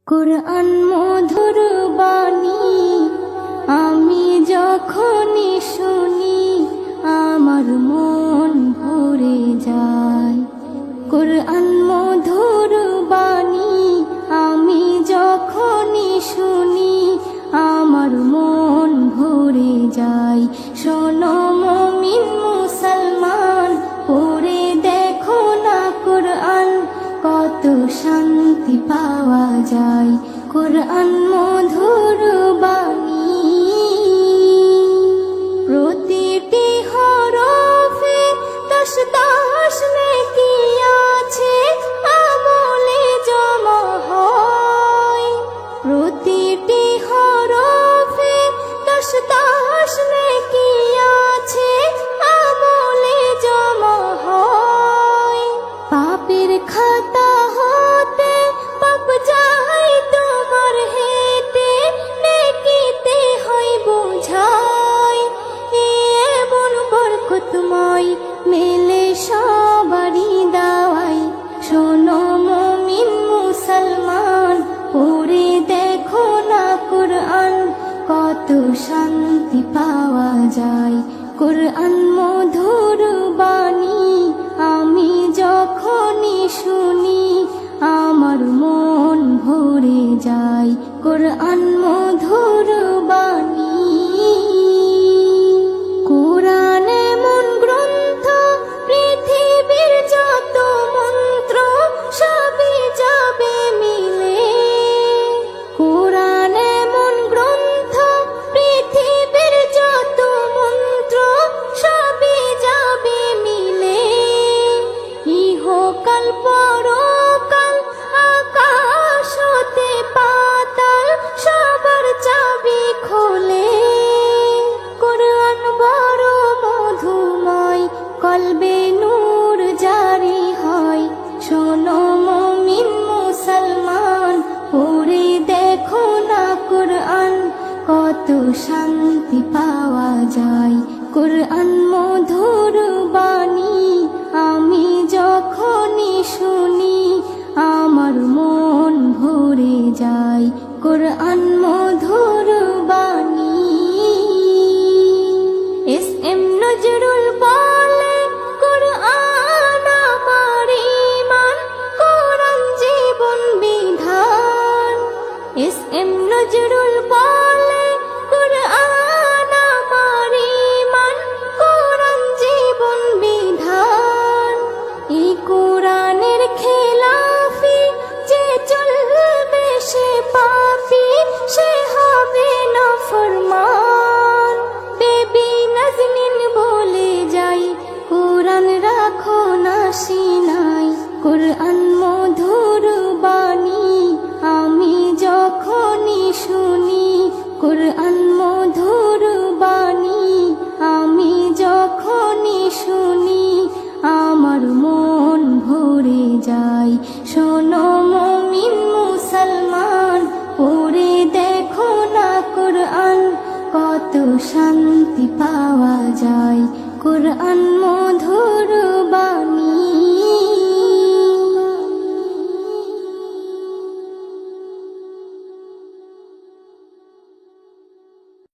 কুরআন মধুর বাণী আমি যখনই শুনি আমার মন ভরে যায়। কুরআন মধুর বাণী আমি যখনই শুনি আমার মন ভরে যায়। শোনো মুমিন মুসলমান, পড়ে দেখো না কুরআন, কত শান্তি পাওয়া যায়। কুরআন মধুর বাণী প্রতিটি হরফে দশ দশ নেকি আছে, আমলে জমা হয়। প্রতিটি হরফে দশ দশ নেকি আছে, আমলে জমা হয়। পাপের খাতা হতে পাপ যায় তোমার হেতে, নেকিতে হয় বোঝাই। এমন বরকতময় মেলে সবারই দাওয়াই। শোনো মুমিন মুসলমান, পড়ে দেখো না কুরআন, কত শান্তি পাওয়া যায়। কুরআন মধুর বাণী আমি যখনই শুনি আমার মন ভরে যায়। কুরআন মধুর বাণী কুরআন এমন গ্রন্থ, পৃথিবীর যত মন্ত্র সবই যাবে মিলে। কুরআন এমন গ্রন্থ, পৃথিবীর যত মন্ত্র সবই যাবে মিলে। ইহকাল পরকাল আকাশ হতে পাতাল সবার চাবি খোলে। কুরআন বড় মধুময়, কলবে নূর জারি হয়। শোনো মুমিন মুসলমান, পড়ে দেখো না কুরআন, কত শান্তি পাওয়া যায়। কুরআন মধুর বাণী আমি যখনই শুনি আমার মন ভরে যায়। কুরআন মধুর বাণী এস এম নজরুল বলে, কুরআন আমার ঈমান, কুরআন জীবন বিধান। এস এম নজরুল বলে, কুরআন আমার ঈমান, কুরআন জীবন বিধান। এই কুরআনের খেলাফি যে চলবে সে পাপী, সে হবে নাফরমান। বেবি নাজনীন বলে যাই, কুরআন রাখো না সিনায়। কুরআন মধুর বাণী আমি যখনই শুনি, কুরআন মধুর বাণী আমি যখনই শুনি আমার মন ভরে যায়। শোনো মুমিন মুসলমান, পড়ে দেখো না কুরআন, কত শান্তি পাওয়া যায়। কুরআন মধুর বাণী।